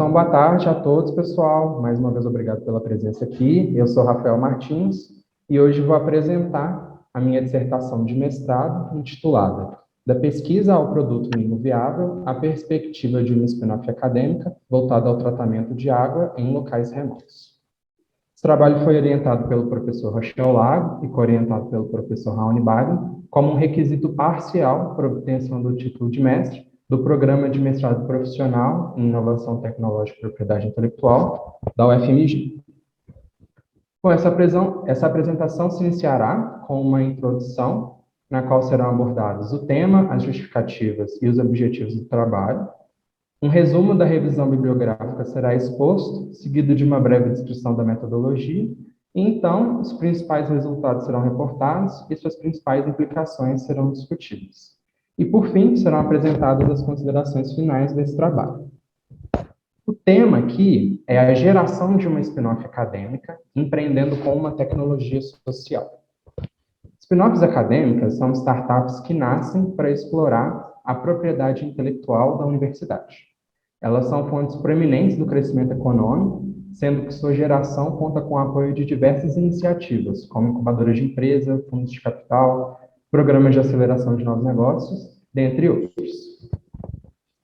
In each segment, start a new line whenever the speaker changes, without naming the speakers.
Então, boa tarde a todos, pessoal. Mais uma vez, obrigado pela presença aqui. Eu sou Rafael Martins e hoje vou apresentar a minha dissertação de mestrado intitulada Da pesquisa ao produto mínimo viável, a perspectiva de uma spin-off acadêmica voltada ao tratamento de água em locais remotos. Esse trabalho foi orientado pelo professor Rochel Lago e co-orientado pelo professor Raoni Bagno como um requisito parcial para obtenção do título de mestre do Programa de Mestrado Profissional em Inovação Tecnológica e Propriedade Intelectual da UFMG. Bom, essa apresentação se iniciará com uma introdução, na qual serão abordados o tema, as justificativas e os objetivos do trabalho. Um resumo da revisão bibliográfica será exposto, seguido de uma breve descrição da metodologia, e então os principais resultados serão reportados e suas principais implicações serão discutidas. E, por fim, serão apresentadas as considerações finais desse trabalho. O tema aqui é a geração de uma spin-off acadêmica, empreendendo com uma tecnologia social. Spin-offs acadêmicas são startups que nascem para explorar a propriedade intelectual da universidade. Elas são fontes proeminentes do crescimento econômico, sendo que sua geração conta com o apoio de diversas iniciativas, como incubadoras de empresa, fundos de capital, programas de aceleração de novos negócios, dentre outros.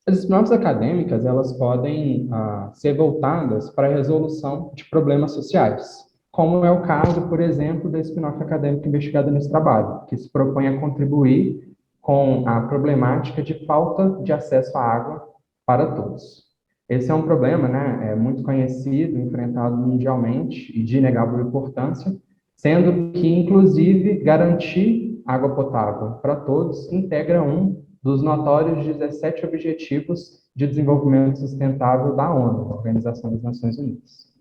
As spin-offs acadêmicas, elas podem ser voltadas para a resolução de problemas sociais, como é o caso, por exemplo, da spin-off acadêmica investigada nesse trabalho, que se propõe a contribuir com a problemática de falta de acesso à água para todos. Esse é um problema, né, muito conhecido, enfrentado mundialmente e de inegável importância, sendo que, inclusive, garantir água potável para todos integra um dos notórios 17 Objetivos de Desenvolvimento Sustentável da ONU, Organização das Nações Unidas.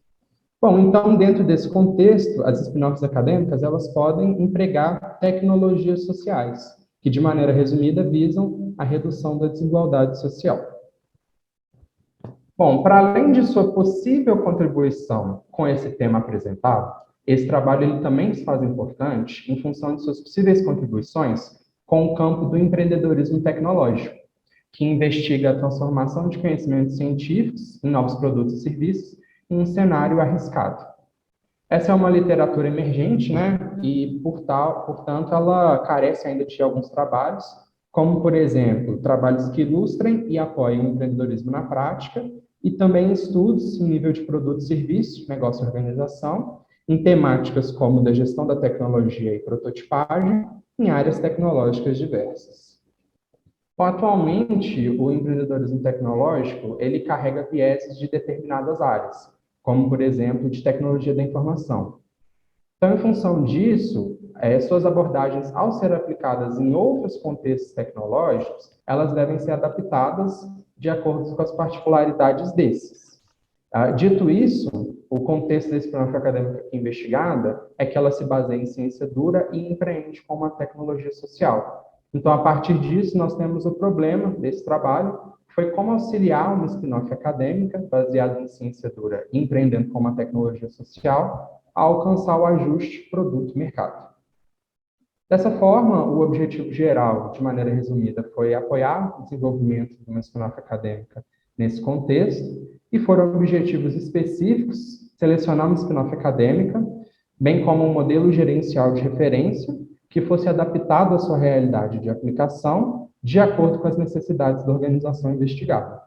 Bom, então, dentro desse contexto, as spin-offs acadêmicas, elas podem empregar tecnologias sociais, que, de maneira resumida, visam a redução da desigualdade social. Bom, para além de sua possível contribuição com esse tema apresentado, esse trabalho ele também se faz importante em função de suas possíveis contribuições com o campo do empreendedorismo tecnológico, que investiga a transformação de conhecimentos científicos em novos produtos e serviços em um cenário arriscado. Essa é uma literatura emergente, né? E, portanto, ela carece ainda de alguns trabalhos, como, por exemplo, trabalhos que ilustrem e apoiem o empreendedorismo na prática, e também estudos em nível de produto e serviço, negócio e organização, em temáticas como da gestão da tecnologia e prototipagem, em áreas tecnológicas diversas. Atualmente, o empreendedorismo tecnológico, ele carrega vieses de determinadas áreas, como, por exemplo, de tecnologia da informação. Então, em função disso, suas abordagens, ao ser aplicadas em outros contextos tecnológicos, elas devem ser adaptadas de acordo com as particularidades desses. Dito isso, o contexto da spin-off acadêmica aqui investigada é que ela se baseia em ciência dura e empreende com uma tecnologia social. Então, a partir disso, nós temos o problema desse trabalho, que foi como auxiliar uma spin-off acadêmica, baseada em ciência dura e empreendendo com uma tecnologia social, a alcançar o ajuste produto-mercado. Dessa forma, o objetivo geral, de maneira resumida, foi apoiar o desenvolvimento de uma spin-off acadêmica nesse contexto, e foram objetivos específicos selecionar uma spin-off acadêmica, bem como um modelo gerencial de referência que fosse adaptado à sua realidade de aplicação, de acordo com as necessidades da organização investigada.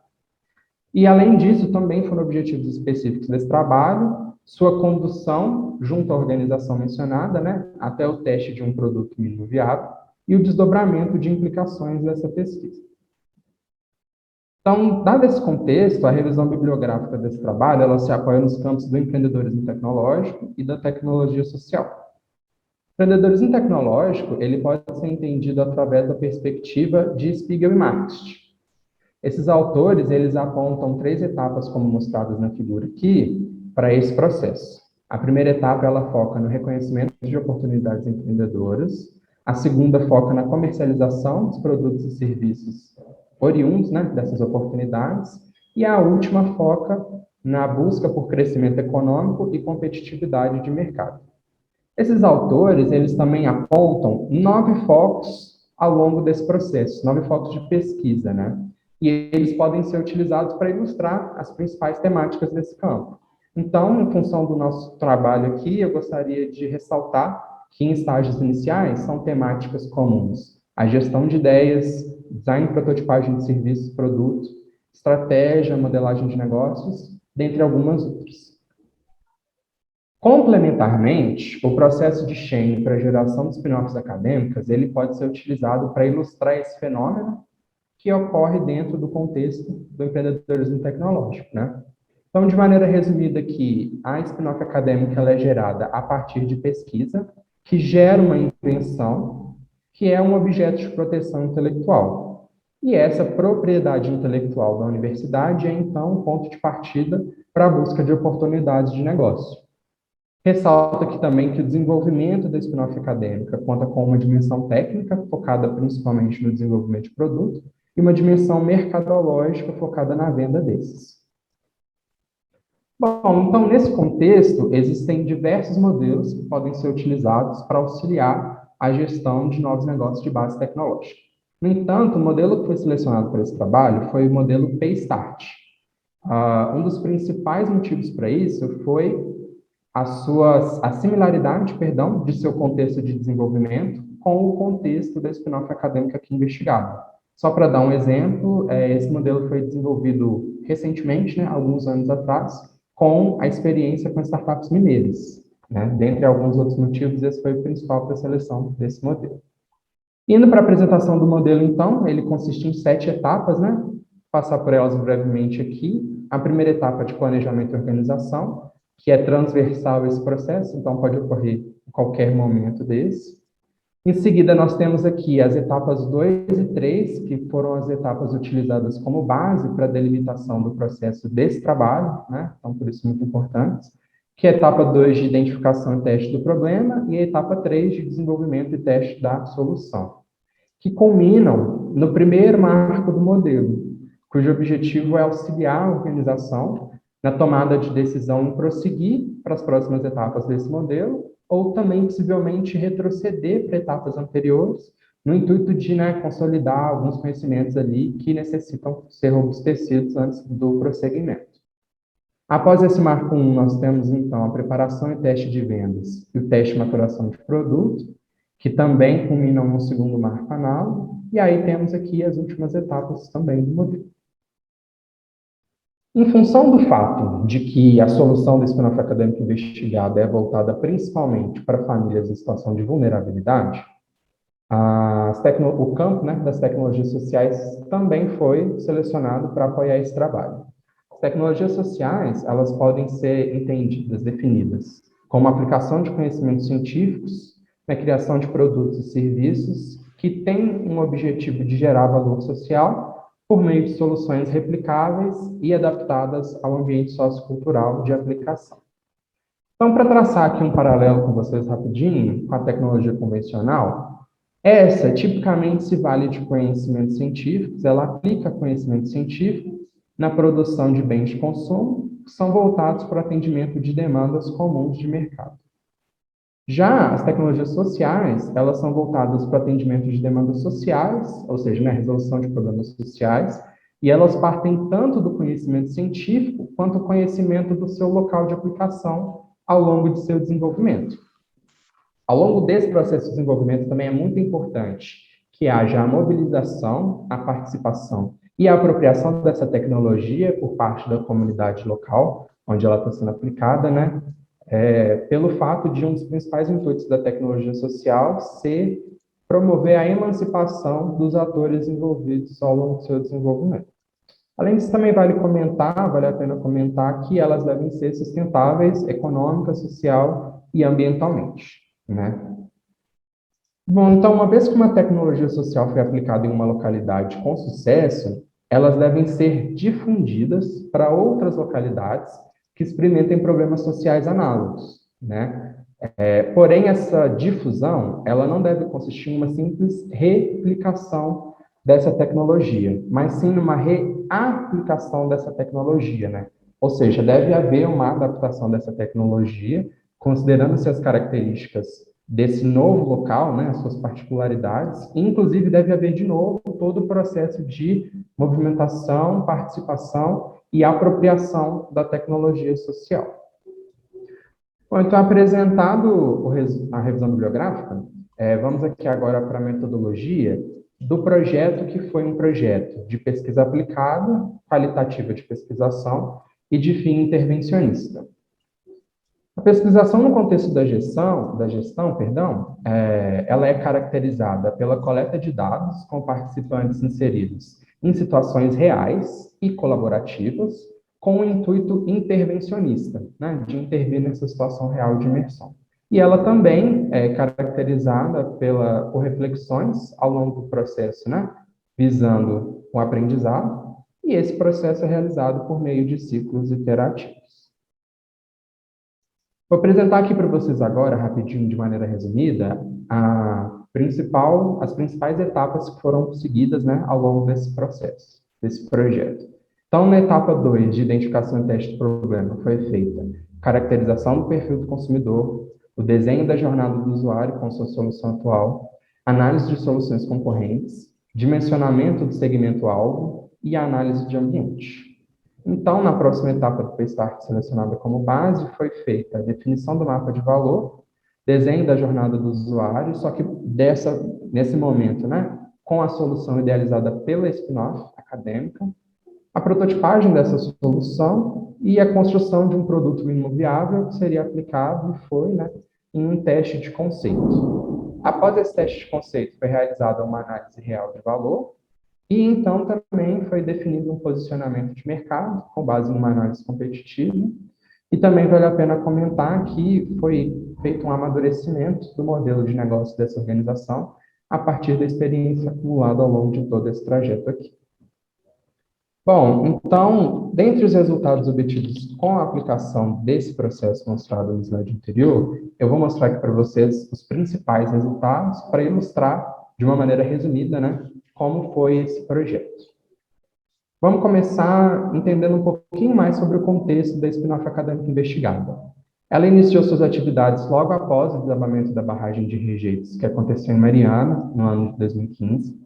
E, além disso, também foram objetivos específicos desse trabalho, sua condução junto à organização mencionada, né, até o teste de um produto mínimo viável, e o desdobramento de implicações dessa pesquisa. Então, dado esse contexto, a revisão bibliográfica desse trabalho, ela se apoia nos campos do empreendedorismo tecnológico e da tecnologia social. O empreendedorismo tecnológico, ele pode ser entendido através da perspectiva de Spiegel e Marx. Esses autores, eles apontam 3 etapas, como mostradas na figura aqui, para esse processo. A primeira etapa, ela foca no reconhecimento de oportunidades empreendedoras. A segunda foca na comercialização dos produtos e serviços oriundos, né, dessas oportunidades. E a última foca na busca por crescimento econômico e competitividade de mercado. Esses autores, eles também apontam 9 focos ao longo desse processo, 9 focos de pesquisa, né? e eles podem ser utilizados para ilustrar as principais temáticas desse campo. Então, em função do nosso trabalho aqui, eu gostaria de ressaltar que em estágios iniciais são temáticas comuns: a gestão de ideias, design e prototipagem de serviços e produtos, estratégia, modelagem de negócios, dentre algumas outras. Complementarmente, o processo de Shane para a geração de spin-offs acadêmicas, ele pode ser utilizado para ilustrar esse fenômeno que ocorre dentro do contexto do empreendedorismo tecnológico, né? Então, de maneira resumida aqui, a spin-off acadêmica ela é gerada a partir de pesquisa que gera uma invenção que é um objeto de proteção intelectual. E essa propriedade intelectual da universidade é, então, um ponto de partida para a busca de oportunidades de negócio. Ressalta aqui também que o desenvolvimento da spin-off acadêmica conta com uma dimensão técnica, focada principalmente no desenvolvimento de produto, e uma dimensão mercadológica, focada na venda desses. Bom, então, nesse contexto, existem diversos modelos que podem ser utilizados para auxiliar a gestão de novos negócios de base tecnológica. No entanto, o modelo que foi selecionado para esse trabalho foi o modelo Paystart. Um dos principais motivos para isso foi a similaridade, de seu contexto de desenvolvimento com o contexto da spin-off acadêmica aqui investigada. Só para dar um exemplo, esse modelo foi desenvolvido recentemente, né, alguns anos atrás, com a experiência com startups mineiras, né? Dentre alguns outros motivos, esse foi o principal para a seleção desse modelo. Indo para a apresentação do modelo, então, ele consiste em 7 etapas, né? Vou passar por elas brevemente aqui. A primeira etapa de planejamento e organização, que é transversal esse processo, então pode ocorrer em qualquer momento desse. Em seguida, nós temos aqui as etapas 2 e 3, que foram as etapas utilizadas como base para a delimitação do processo desse trabalho, né? Então, por isso, muito importantes, que é a etapa 2 de identificação e teste do problema e a etapa 3 de desenvolvimento e teste da solução, que culminam no primeiro marco do modelo, cujo objetivo é auxiliar a organização na tomada de decisão em prosseguir para as próximas etapas desse modelo, ou também, possivelmente, retroceder para etapas anteriores, no intuito de, né, consolidar alguns conhecimentos ali que necessitam ser robustecidos antes do prosseguimento. Após esse marco 1, nós temos, então, a preparação e teste de vendas e o teste de maturação de produto, que também culminam no segundo marco análogo, e aí temos aqui as últimas etapas também do modelo. Em função do fato de que a solução do spin-off acadêmico investigado é voltada principalmente para famílias em situação de vulnerabilidade, o campo, né, das tecnologias sociais também foi selecionado para apoiar esse trabalho. As tecnologias sociais, elas podem ser entendidas, definidas, como aplicação de conhecimentos científicos na criação de produtos e serviços que têm um objetivo de gerar valor social por meio de soluções replicáveis e adaptadas ao ambiente sociocultural de aplicação. Então, para traçar aqui um paralelo com vocês rapidinho, com a tecnologia convencional, essa tipicamente se vale de conhecimentos científicos, ela aplica conhecimento científico na produção de bens de consumo que são voltados para o atendimento de demandas comuns de mercado. Já as tecnologias sociais, elas são voltadas para o atendimento de demandas sociais, ou seja, na resolução de problemas sociais, e elas partem tanto do conhecimento científico quanto do conhecimento do seu local de aplicação ao longo de seu desenvolvimento. Ao longo desse processo de desenvolvimento também é muito importante que haja a mobilização, a participação e a apropriação dessa tecnologia por parte da comunidade local, onde ela está sendo aplicada, né? Pelo fato de um dos principais intuitos da tecnologia social ser promover a emancipação dos atores envolvidos ao longo do seu desenvolvimento. Além disso, também vale a pena comentar que elas devem ser sustentáveis econômica, social e ambientalmente, né? Bom, então, uma vez que uma tecnologia social foi aplicada em uma localidade com sucesso, elas devem ser difundidas para outras localidades que experimentem problemas sociais análogos, né? Porém, essa difusão, ela não deve consistir em uma simples replicação dessa tecnologia, mas sim numa reaplicação dessa tecnologia, né? Ou seja, deve haver uma adaptação dessa tecnologia, considerando-se as características desse novo local, né, as suas particularidades, e, inclusive deve haver de novo todo o processo de movimentação, participação e apropriação da tecnologia social. Bom, então, apresentado a revisão bibliográfica, vamos aqui agora para a metodologia do projeto, que foi um projeto de pesquisa aplicada, qualitativa de pesquisação e de fim intervencionista. A pesquisação no contexto da gestão, ela é caracterizada pela coleta de dados com participantes inseridos em situações reais e colaborativas, com o intuito intervencionista, né, de intervir nessa situação real de imersão. E ela também é caracterizada por reflexões ao longo do processo, né, visando o aprendizado, e esse processo é realizado por meio de ciclos iterativos. Vou apresentar aqui para vocês agora, rapidinho, de maneira resumida, as principais etapas que foram seguidas, né, ao longo desse processo, desse projeto. Então, na etapa 2, de identificação e teste do problema, foi feita caracterização do perfil do consumidor, o desenho da jornada do usuário com sua solução atual, análise de soluções concorrentes, dimensionamento do segmento-alvo e análise de ambiente. Então, na próxima etapa do PayStart, selecionada como base, foi feita a definição do mapa de valor, desenho da jornada do usuário, só que nesse momento, né, com a solução idealizada pela spin-off acadêmica, a prototipagem dessa solução e a construção de um produto mínimo viável que seria aplicado e foi, né, em um teste de conceito. Após esse teste de conceito, foi realizada uma análise real de valor, e então também foi definido um posicionamento de mercado com base numa análise competitiva. E também vale a pena comentar que foi feito um amadurecimento do modelo de negócio dessa organização a partir da experiência acumulada ao longo de todo esse trajeto aqui. Bom, então, dentre os resultados obtidos com a aplicação desse processo mostrado no slide anterior, eu vou mostrar aqui para vocês os principais resultados para ilustrar de uma maneira resumida, né, como foi esse projeto. Vamos começar entendendo um pouquinho mais sobre o contexto da spin-off acadêmica investigada. Ela iniciou suas atividades logo após o desabamento da barragem de rejeitos, que aconteceu em Mariana, no ano de 2015.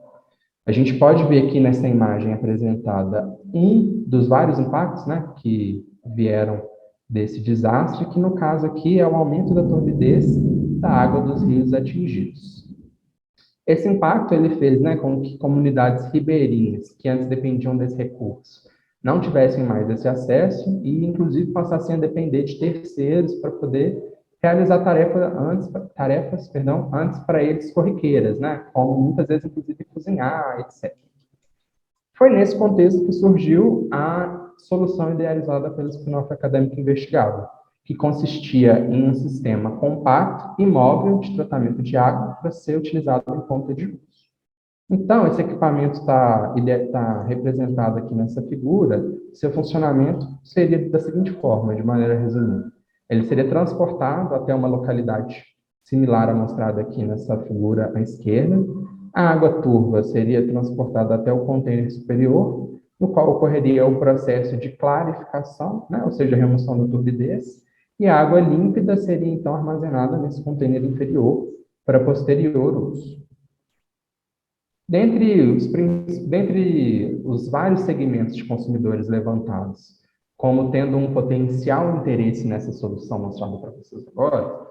A gente pode ver aqui nessa imagem apresentada um dos vários impactos, né, que vieram desse desastre, que no caso aqui é o aumento da turbidez da água dos rios atingidos. Esse impacto ele fez, né, com que comunidades ribeirinhas, que antes dependiam desse recurso, não tivessem mais esse acesso e, inclusive, passassem a depender de terceiros para poder realizar tarefas antes para eles corriqueiras, né, como muitas vezes, inclusive, cozinhar, etc. Foi nesse contexto que surgiu a solução idealizada pelo spin-off acadêmico investigado, que consistia em um sistema compacto e móvel de tratamento de água para ser utilizado em ponta de uso. Então, esse equipamento está representado aqui nessa figura. Seu funcionamento seria da seguinte forma, de maneira resumida. Ele seria transportado até uma localidade similar à mostrada aqui nessa figura à esquerda. A água turva seria transportada até o container superior, no qual ocorreria o processo de clarificação, né, ou seja, a remoção da turbidez, e a água límpida seria, então, armazenada nesse container inferior para posterior uso. Dentre os vários segmentos de consumidores levantados, como tendo um potencial interesse nessa solução mostrada para vocês agora,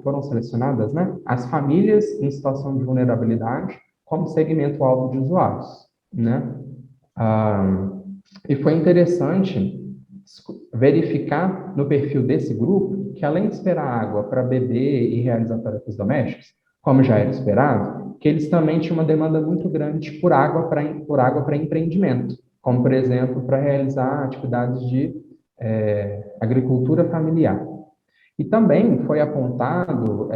foram selecionadas, né, as famílias em situação de vulnerabilidade como segmento-alvo de usuários, né? E foi interessante verificar no perfil desse grupo que, além de esperar água para beber e realizar tarefas domésticas, como já era esperado, que eles também tinham uma demanda muito grande por água para empreendimento, como, por exemplo, para realizar atividades de agricultura familiar. E também foi apontado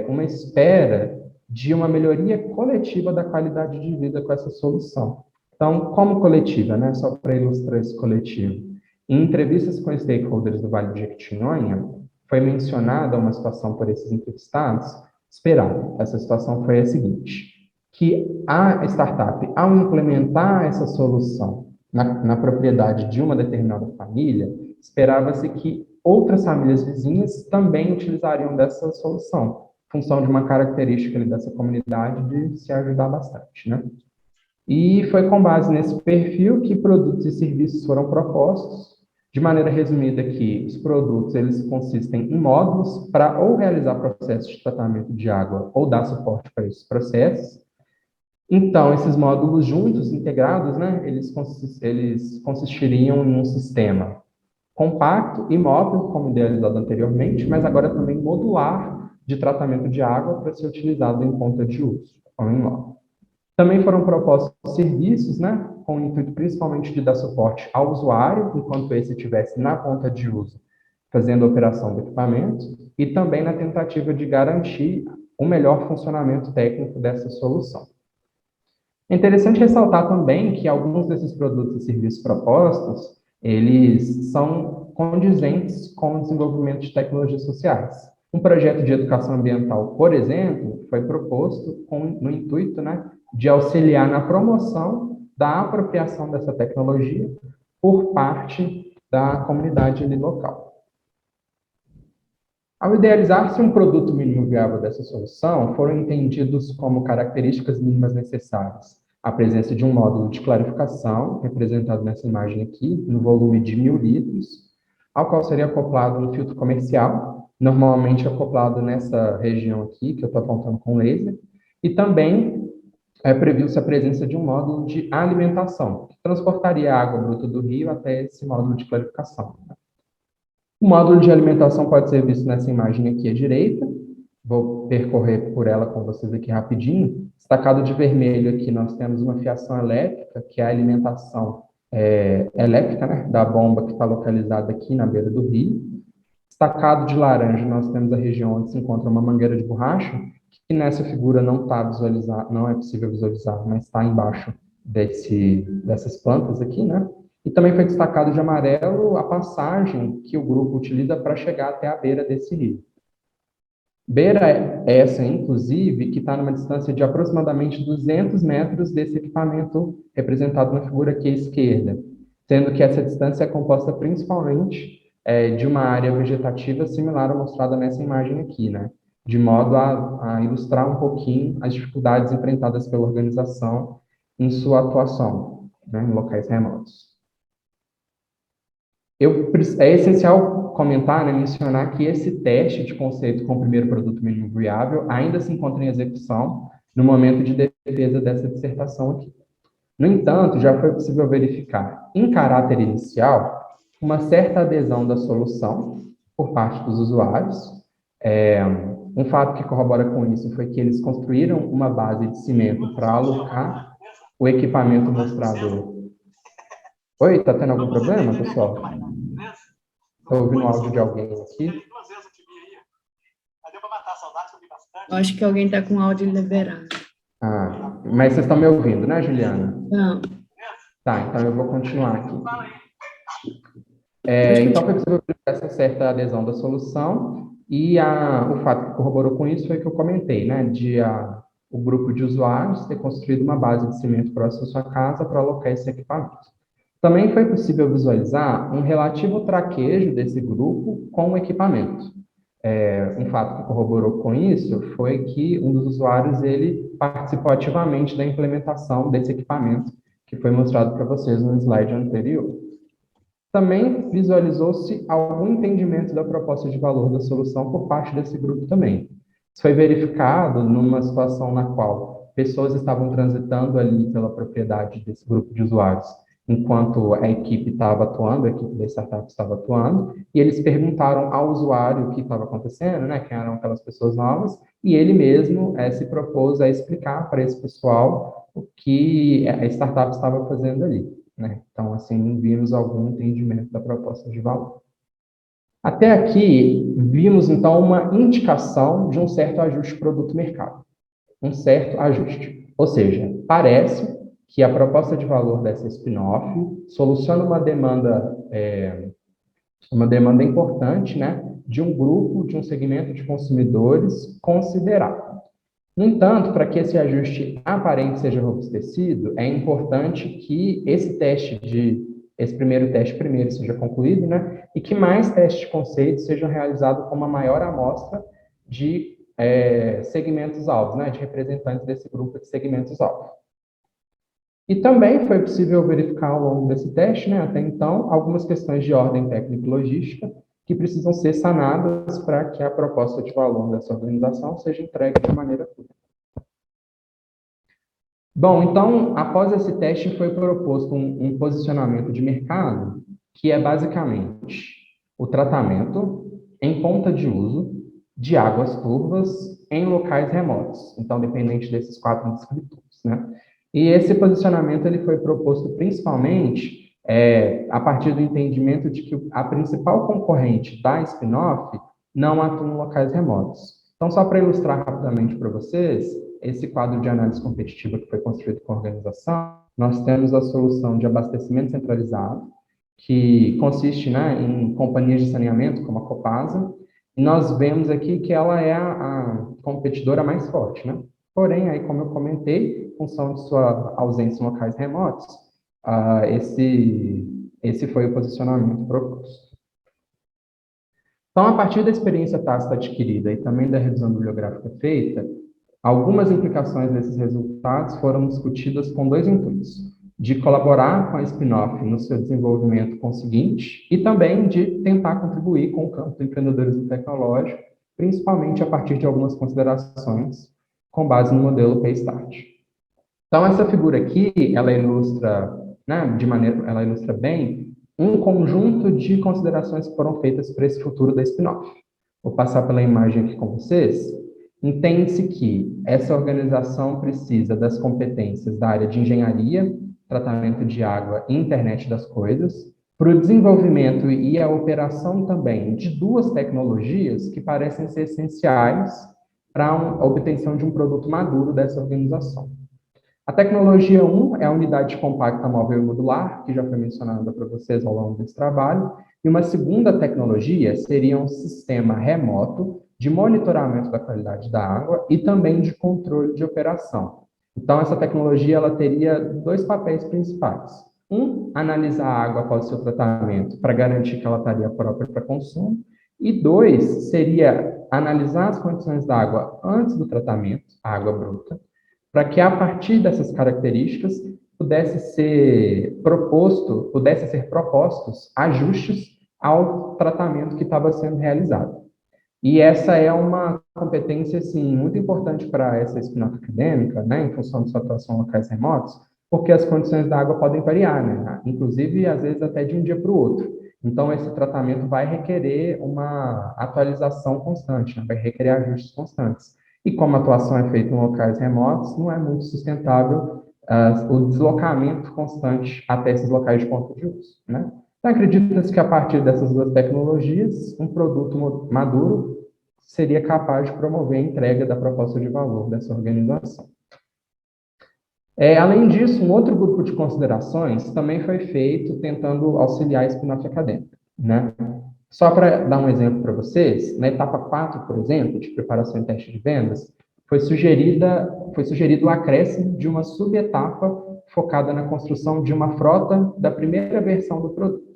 uma espera de uma melhoria coletiva da qualidade de vida com essa solução. Então, como coletiva, né, só para ilustrar esse coletivo, em entrevistas com stakeholders do Vale do Jequitinhonha, foi mencionada uma situação por esses entrevistados esperada. Essa situação foi a seguinte, que a startup, ao implementar essa solução na propriedade de uma determinada família, esperava-se que outras famílias vizinhas também utilizariam dessa solução, função de uma característica ali dessa comunidade de se ajudar bastante, né? E foi com base nesse perfil que produtos e serviços foram propostos. De maneira resumida aqui, os produtos eles consistem em módulos para ou realizar processos de tratamento de água ou dar suporte para esses processos. Então, esses módulos juntos, integrados, né, eles consistiriam em um sistema compacto e móvel, como idealizado anteriormente, mas agora também modular de tratamento de água para ser utilizado em conta de uso, ou em loco. Também foram propostos serviços, né, com o intuito principalmente de dar suporte ao usuário, enquanto esse estivesse na ponta de uso, fazendo a operação do equipamento, e também na tentativa de garantir o melhor funcionamento técnico dessa solução. É interessante ressaltar também que alguns desses produtos e serviços propostos, eles são condizentes com o desenvolvimento de tecnologias sociais. Um projeto de educação ambiental, por exemplo, foi proposto no intuito, né, de auxiliar na promoção da apropriação dessa tecnologia por parte da comunidade ali local. Ao idealizar-se um produto mínimo viável dessa solução, foram entendidos como características mínimas necessárias a presença de um módulo de clarificação, representado nessa imagem aqui, no volume de 1.000 litros, ao qual seria acoplado um filtro comercial, normalmente acoplado nessa região aqui, que eu estou apontando com laser, e também previu-se a presença de um módulo de alimentação, que transportaria a água bruta do rio até esse módulo de clarificação. O módulo de alimentação pode ser visto nessa imagem aqui à direita. Vou percorrer por ela com vocês aqui rapidinho. Destacado de vermelho aqui, nós temos uma fiação elétrica, que é a alimentação elétrica, né, da bomba que está localizada aqui na beira do rio. Destacado de laranja, nós temos a região onde se encontra uma mangueira de borracha, que nessa figura não está visualizar, não é possível visualizar, mas está embaixo dessas plantas aqui, né? E também foi destacado de amarelo a passagem que o grupo utiliza para chegar até a beira desse rio. Beira essa, inclusive, que está numa distância de aproximadamente 200 metros desse equipamento representado na figura aqui à esquerda, sendo que essa distância é composta principalmente de uma área vegetativa similar à mostrada nessa imagem aqui, né? De modo a ilustrar um pouquinho as dificuldades enfrentadas pela organização em sua atuação, né, em locais remotos. É essencial comentar, né, mencionar que esse teste de conceito com o primeiro produto mínimo viável ainda se encontra em execução no momento de defesa dessa dissertação aqui. No entanto, já foi possível verificar, em caráter inicial, uma certa adesão da solução por parte dos usuários. Um fato que corrobora com isso foi que eles construíram uma base de cimento para alocar o equipamento mostrado. Oi, tá tendo algum problema, pessoal? Estou ouvindo o áudio de alguém aqui.
Eu acho que alguém está com o áudio liberado.
Ah, mas vocês estão me ouvindo, né, Juliana?
Não.
Tá, então eu vou continuar aqui. Então foi possível essa certa adesão da solução e o fato que corroborou com isso foi que eu comentei, né, o grupo de usuários ter construído uma base de cimento próximo à sua casa para alocar esse equipamento. Também foi possível visualizar um relativo traquejo desse grupo com o equipamento. Um fato que corroborou com isso foi que um dos usuários ele participou ativamente da implementação desse equipamento, que foi mostrado para vocês no slide anterior. Também visualizou-se algum entendimento da proposta de valor da solução por parte desse grupo também. Isso foi verificado numa situação na qual pessoas estavam transitando ali pela propriedade desse grupo de usuários, enquanto a equipe estava atuando, a equipe da startup estava atuando, e eles perguntaram ao usuário o que estava acontecendo, né, quem eram aquelas pessoas novas, e ele mesmo se propôs a explicar para esse pessoal o que a startup estava fazendo ali, né? Então, assim, vimos algum entendimento da proposta de valor. Até aqui, vimos, então, uma indicação de um certo ajuste produto-mercado. Um certo ajuste. Ou seja, parece que a proposta de valor dessa spin-off soluciona uma demanda importante, né, de um grupo, de um segmento de consumidores considerável. No entanto, para que esse ajuste aparente seja robustecido, é importante que esse teste de esse primeiro teste primeiro seja concluído, né? E que mais testes de conceito sejam realizados com uma maior amostra de segmentos-alvos, né? De representantes desse grupo de segmentos-alvos. E também foi possível verificar ao longo desse teste, né, até então, algumas questões de ordem técnica e logística que precisam ser sanadas para que a proposta de valor dessa organização seja entregue de maneira pública. Bom, então, após esse teste, foi proposto um posicionamento de mercado, que é basicamente o tratamento em ponta de uso de águas turvas em locais remotos, então, dependente desses 4 descritores, né? E esse posicionamento ele foi proposto principalmente a partir do entendimento de que a principal concorrente da spin-off não atua em locais remotos. Então, só para ilustrar rapidamente para vocês, esse quadro de análise competitiva que foi construído com a organização, nós temos a solução de abastecimento centralizado, que consiste, né, em companhias de saneamento, como a Copasa, e nós vemos aqui que ela é a competidora mais forte, né? Porém, aí, como eu comentei, em função de sua ausência em locais remotos, esse foi o posicionamento proposto. Então, a partir da experiência tácita adquirida e também da revisão bibliográfica feita, algumas implicações desses resultados foram discutidas com 2 intuitos: de colaborar com a spin-off no seu desenvolvimento conseguinte e também de tentar contribuir com o campo do empreendedorismo tecnológico, principalmente a partir de algumas considerações com base no modelo Paystart. Então, essa figura aqui, ela ilustra, né, ela ilustra bem um conjunto de considerações que foram feitas para esse futuro da spin-off. Vou passar pela imagem aqui com vocês. Entende-se que essa organização precisa das competências da área de engenharia, tratamento de água e internet das coisas, para o desenvolvimento e a operação também de 2 tecnologias que parecem ser essenciais para a obtenção de um produto maduro dessa organização. A tecnologia 1 é a unidade compacta móvel e modular, que já foi mencionada para vocês ao longo desse trabalho, e uma segunda tecnologia seria um sistema remoto de monitoramento da qualidade da água e também de controle de operação. Então, essa tecnologia ela teria 2 papéis principais. Analisar a água após seu tratamento para garantir que ela estaria própria para consumo. E 2, seria analisar as condições da água antes do tratamento, a água bruta, para que a partir dessas características pudessem ser propostos ajustes ao tratamento que estava sendo realizado. E essa é uma competência, assim, muito importante para essa spin-off acadêmica, né, em função de sua atuação em locais remotos, porque as condições da água podem variar, né, inclusive, às vezes, até de um dia para o outro. Então, esse tratamento vai requerer uma atualização constante, né, vai requerer ajustes constantes. E como a atuação é feita em locais remotos, não é muito sustentável o deslocamento constante até esses locais de ponto de uso, né? Então, acredita-se que a partir dessas 2 tecnologias, um produto maduro seria capaz de promover a entrega da proposta de valor dessa organização. Além disso, um outro grupo de considerações também foi feito tentando auxiliar a spin-off acadêmica, né? Só para dar um exemplo para vocês, na etapa 4, por exemplo, de preparação e teste de vendas, foi sugerido o acréscimo de uma subetapa focada na construção de uma frota da primeira versão do produto.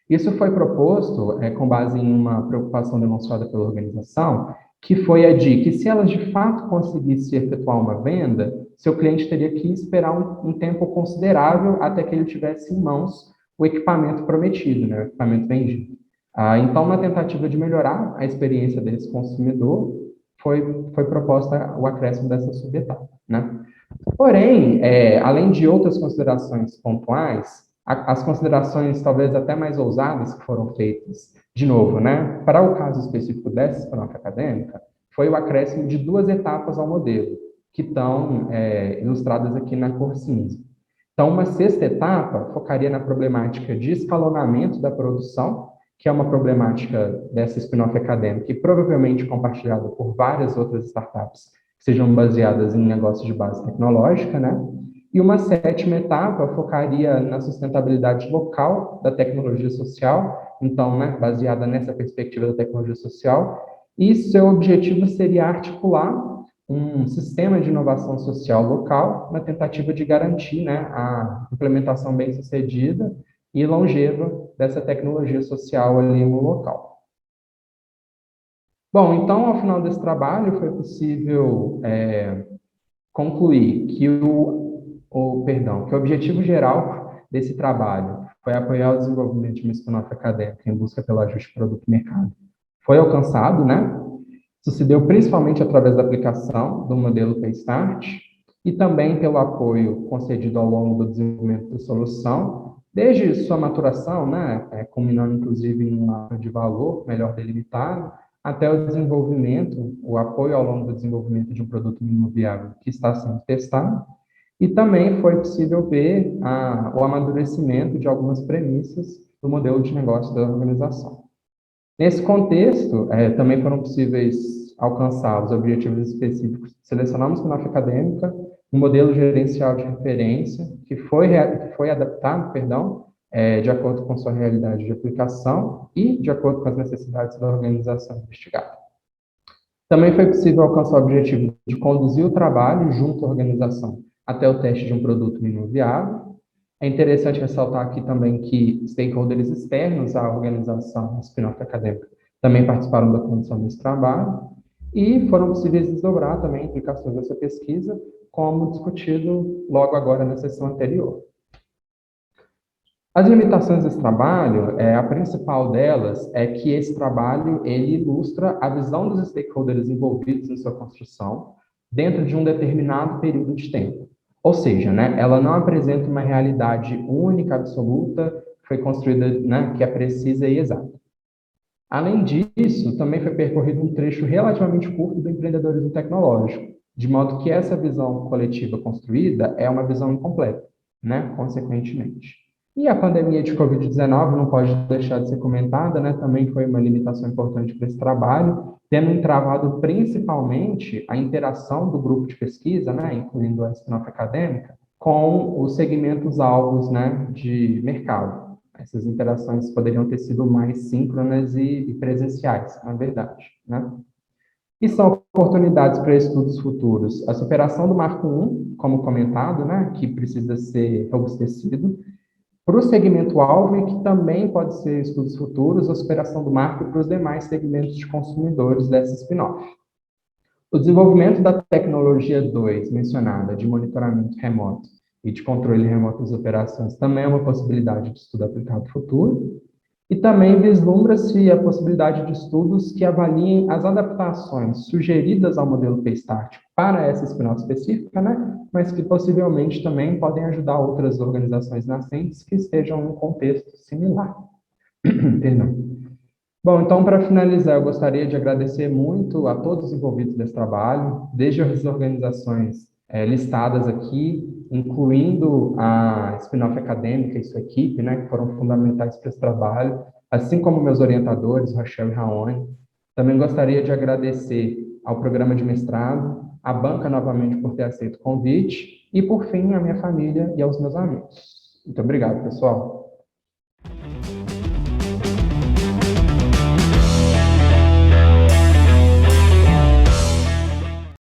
Isso foi proposto com base em uma preocupação demonstrada pela organização, que foi a de que se elas de fato conseguissem efetuar uma venda, seu cliente teria que esperar um tempo considerável até que ele tivesse em mãos o equipamento prometido, né, o equipamento vendido. Então, na tentativa de melhorar a experiência desse consumidor, foi proposta o acréscimo dessa subetapa, né? Porém, além de outras considerações pontuais, as considerações talvez até mais ousadas que foram feitas, de novo, né, para o caso específico dessa spin-off acadêmica, foi o acréscimo de 2 etapas ao modelo, que estão ilustradas aqui na cor cinza. Então, uma 6ª etapa focaria na problemática de escalonamento da produção, que é uma problemática dessa spin-off acadêmica e provavelmente compartilhada por várias outras startups que sejam baseadas em negócios de base tecnológica, né? E uma 7ª etapa focaria na sustentabilidade local da tecnologia social, então, né, baseada nessa perspectiva da tecnologia social, e seu objetivo seria articular um sistema de inovação social local na tentativa de garantir, né, a implementação bem-sucedida e longeva dessa tecnologia social ali no local. Bom, então, ao final desse trabalho, foi possível concluir que que o objetivo geral desse trabalho foi apoiar o desenvolvimento de uma spin-off acadêmica em busca pelo ajuste produto e mercado. Foi alcançado, né? Isso se deu principalmente através da aplicação do modelo Paystart e também pelo apoio concedido ao longo do desenvolvimento da solução, desde sua maturação, né, culminando inclusive em um mapa de valor melhor delimitado, até o desenvolvimento, o apoio ao longo do desenvolvimento de um produto mínimo viável que está sendo testado, e também foi possível ver o amadurecimento de algumas premissas do modelo de negócio da organização. Nesse contexto, também foram possíveis alcançar os objetivos específicos. Selecionamos uma acadêmica, um modelo gerencial de referência, que foi adaptado, de acordo com sua realidade de aplicação e de acordo com as necessidades da organização investigada. Também foi possível alcançar o objetivo de conduzir o trabalho junto à organização até o teste de um produto mínimo viável. É interessante ressaltar aqui também que stakeholders externos à organização, a spin-off acadêmica, também participaram da condução desse trabalho e foram possíveis desdobrar também implicações dessa pesquisa, como discutido logo agora na sessão anterior. As limitações desse trabalho, a principal delas é que esse trabalho ele ilustra a visão dos stakeholders envolvidos em sua construção dentro de um determinado período de tempo. Ou seja, né, ela não apresenta uma realidade única, absoluta, que foi construída, né, que é precisa e exata. Além disso, também foi percorrido um trecho relativamente curto do empreendedorismo tecnológico, de modo que essa visão coletiva construída é uma visão incompleta, né, consequentemente. E a pandemia de Covid-19 não pode deixar de ser comentada, né? Também foi uma limitação importante para esse trabalho, tendo entravado principalmente a interação do grupo de pesquisa, né, incluindo a spin-off acadêmica, com os segmentos alvos, né, de mercado. Essas interações poderiam ter sido mais síncronas e presenciais, na verdade, né? E são oportunidades para estudos futuros. A superação do Marco 1, como comentado, né, que precisa ser robustecido, para o segmento-alvo e que também pode ser estudos futuros, a superação do marco para os demais segmentos de consumidores dessa spin-off. O desenvolvimento da tecnologia 2, mencionada, de monitoramento remoto e de controle remoto das operações, também é uma possibilidade de estudo aplicado futuro. E também vislumbra-se a possibilidade de estudos que avaliem as adaptações sugeridas ao modelo Paystart para essa spin-off específica, né? Mas que possivelmente também podem ajudar outras organizações nascentes que estejam em um contexto similar. Perdão. Bom, então, para finalizar, eu gostaria de agradecer muito a todos os envolvidos nesse trabalho, desde as organizações listadas aqui, incluindo a spin-off acadêmica e sua equipe, né, que foram fundamentais para esse trabalho, assim como meus orientadores, Rochelle e Raoni. Também gostaria de agradecer ao programa de mestrado, à banca novamente por ter aceito o convite, e, por fim, à minha família e aos meus amigos. Muito obrigado, pessoal.